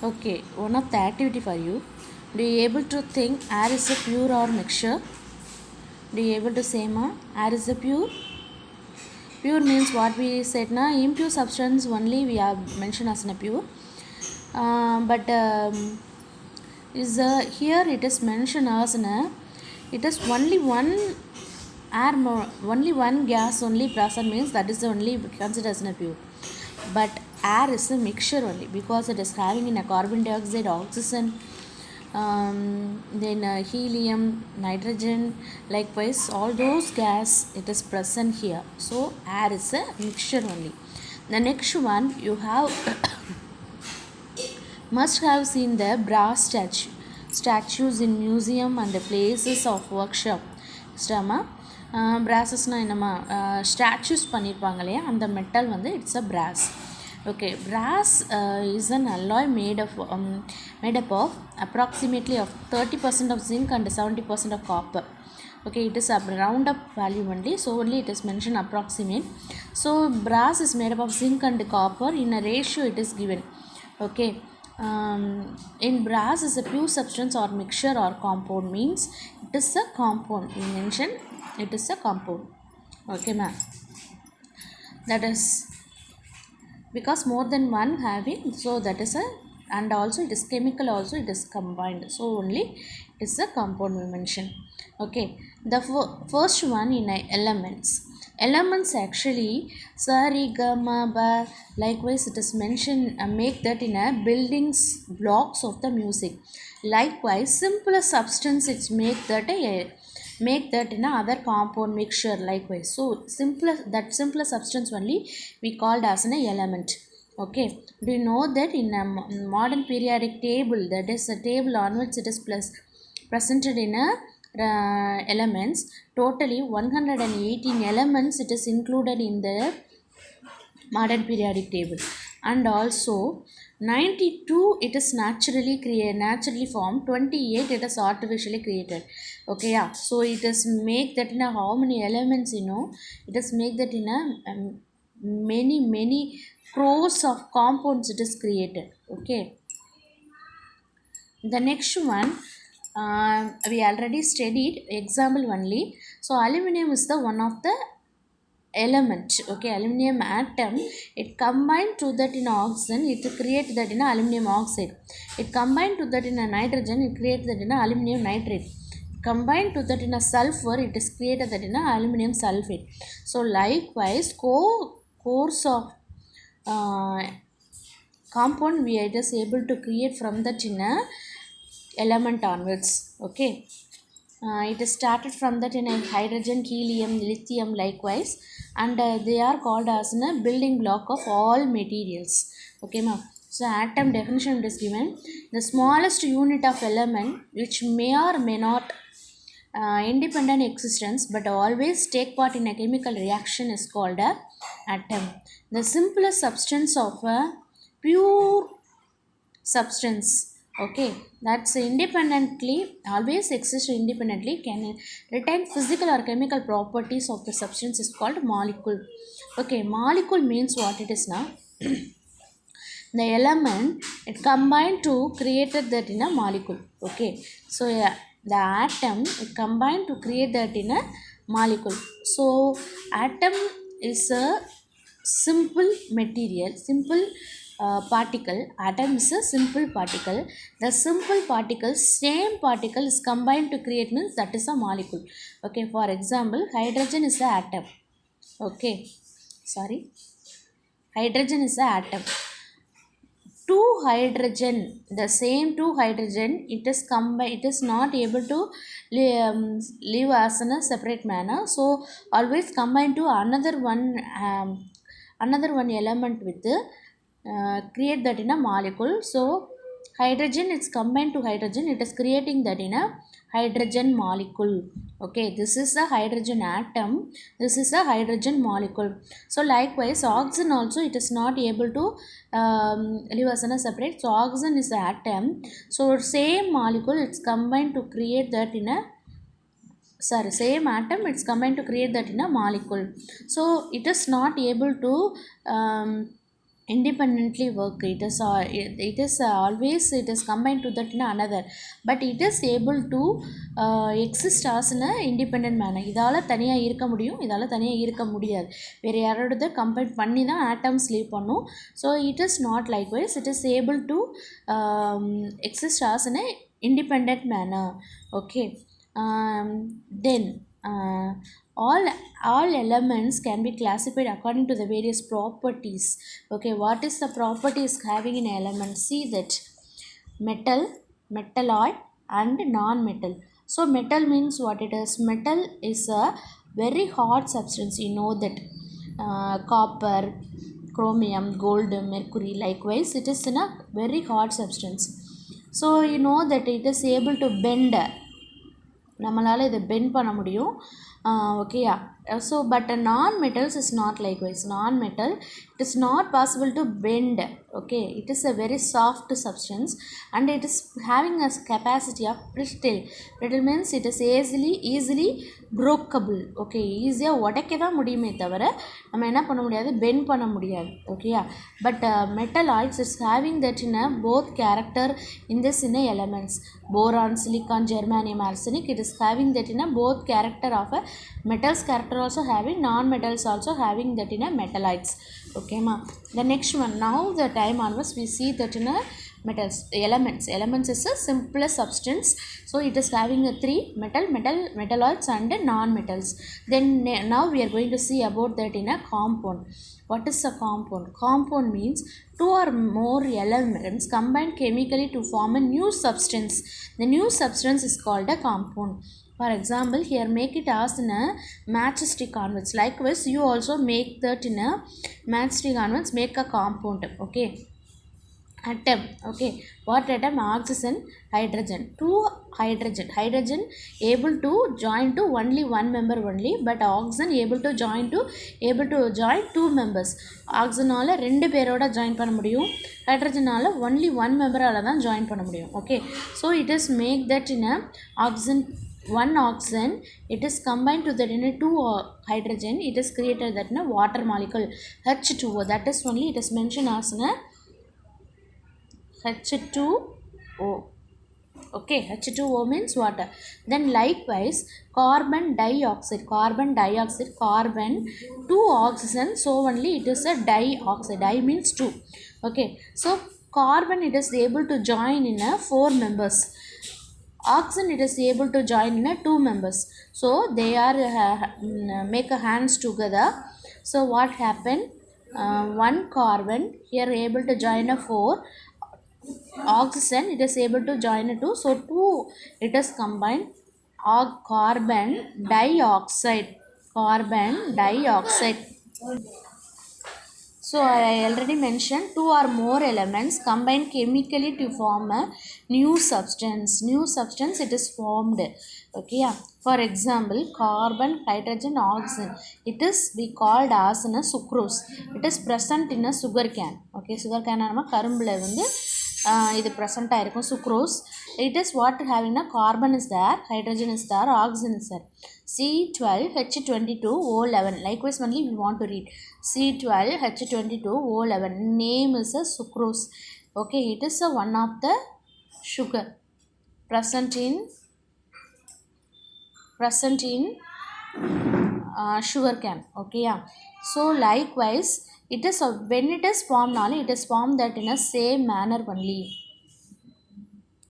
Okay, one of the activity for you. Do you able to think air is a pure or mixture? Do you able to say ma? Air is a pure? Pure means what we said na impure substance only we have mentioned as a pure. But is here it is mentioned as na it is only one air only one gas only present means that is only considered as a pure. But air is a mixture only because it is having in a carbon dioxide, oxygen, then helium, nitrogen, likewise all those gas it is present here. So air is a mixture only. The next one you have must have seen the brass statues in museum and the places of workshop. Brassesna என்னமா statues பண்ணியிருப்பாங்க இல்லையா அந்த metal வந்து it's a brass. Okay, brass is an alloy made up of approximately of 30% of zinc and 70% of copper. Okay, it is a round up value only, so only it is mentioned approximate. So brass is made up of zinc and copper in a ratio it is given. Okay, in brass is a pure substance or mixture or compound means it is a compound. We mentioned it is a compound. Okay ma'am, that is because more than one having, so that is a, and also it is chemical also it is combined, so only it is a compound we mention. Okay, the first one in elements actually sari gama ba, likewise it is mentioned make that in a buildings blocks of the music. Likewise simpler substance it's make that in other compound mixture likewise. So simpler substance only we called as an element. Okay, do you know that in a modern periodic table, that is a table onwards it is presented in a elements, totally 118 elements it is included in the modern periodic table, and also 92 it is naturally formed, 28 it is artificially created. Okay, yeah, so it is make that in a how many elements, you know, it is make that in a many crores of compounds it is created. Okay, the next one we already studied example only. So aluminum is the one of the element. Okay, aluminum atom, it combined to that in oxygen, it create that in aluminum oxide. It combined to that in a nitrogen, it create that in aluminum nitrate. Combined to that in a sulfur, it is created that in aluminum sulfate. So likewise course of compound we are just able to create from that in a element onwards. Okay, it is started from that in a hydrogen, helium, lithium likewise, and they are called as a building block of all materials. Okay ma'am, so atom definition is given: the smallest unit of element which may or may not independent existence but always take part in a chemical reaction is called a atom. The simplest substance of a pure substance, okay, that's independently always exists independently, can retain physical or chemical properties of the substance is called molecule. Okay, molecule means what it is now the element it combined to created that in a molecule. Okay, so yeah, the atom it combined to create that in a molecule. So atom is a simple material, simple particle. Atom is a simple particle. The simple particle, same particle is combined to create means that is a molecule. Okay, for example hydrogen is a atom. Okay, sorry, hydrogen is a atom. Two hydrogen, the same two hydrogen, it is combined, it is not able to live as in a separate manner, so always combine to another one element with create that in a molecule. So hydrogen it's combined to hydrogen, it is creating that in a hydrogen molecule. Okay, this is a hydrogen atom, this is a hydrogen molecule. So likewise oxygen also it is not able to live as a separate, so oxygen is an atom, so same molecule it's combined to create that in a same atom it's combined to create that in a molecule. So it is not able to independently work. It is always it is combined to that in another, but it is able to exist as in a independent manner. இதால் தனியாக இருக்க முடியும், இதால் தனியாக இருக்க முடியாது. வேறு யாரோட கம்பைன் பண்ணி தான் ஆட்டம்ஸ் லீவ் பண்ணும். So it is not likewise, it is able to exist as in a independent manner. Okay. Then all elements can be classified according to the various properties. Okay, what is the properties having in element? See that metal, metalloid and non-metal. So metal means what it is? Metal is a very hard substance. You know that copper, chromium, gold, mercury, likewise it is in a very hard substance. So you know that it is able to bend, நம்மளால் இதை bend பண்ண முடியும். ஓகேயா? So but non-metals is not likewise. Non-metal, it is not possible to bend. Okay, it is a very soft substance and it is having a capacity of brittle. Brittle means it is easily brokeable. Okay, ஈஸியாக உடைக்க தான் முடியுமே தவிர நம்ம என்ன பண்ண முடியாது, bend பண்ண முடியாது. ஓகேயா? But metalloids is having that in a both character in this in a elements. Boron, silicon, germanium, arsenic, it is having that in a both character of a metals character also having, non-metals also having that in a metalloids. Okay ma. The next one, now the time onwards we see that in a metals, elements is a simplest substance. So it is having a three metalloids and non-metals. Then now we are going to see about that in a compound. What is a compound? Compound means two or more elements combined chemically to form a new substance. The new substance is called a compound. For example, here make it as in a matchstick converts. Likewise, you also make that in a matchstick converts, make a compound. Okay. Atom. Okay, what atom? Oxygen, hydrogen. Two hydrogen able to join to only one member only, but oxygen able to join two members. Oxygen ஆல ரெண்டு பேரோட join பண்ண முடியும், hydrogen ஆல only one member ஆல தான் join பண்ண முடியும். Okay, so it is make that in a oxygen, one oxygen, it is combined to that in a two hydrogen, it is created that in a water molecule H2O. That is only it is mentioned as in a H2O. Okay, H2O means water. Then likewise carbon dioxide, carbon, two oxygen, so only it is a dioxide. Di means two. Okay, so carbon it is able to join in a four members. Oxygen it is able to join in a two members. So they are make a hands together. So what happened? One carbon here able to join a four. Oxygen it is able to join a two. So two it is combined. Carbon dioxide. So I already mentioned two or more elements combine chemically to form a new substance. It is formed. Okay, yeah. For example, carbon, hydrogen, oxygen. It is we called as in a sucrose. It is present in a sugar cane. Okay, sugar cane nama karumbula vandu இது present ஆயிருக்கும் sucrose. It is what having a carbon is there, hydrogen is there, oxygen is there. C12H22O11. Likewise only we want to read C12H22O11. Name is a sucrose. Okay, it is a one of the sugar present in sugar cane. Okay, yeah. So likewise it is when it is formed only, it is formed that in a same manner only.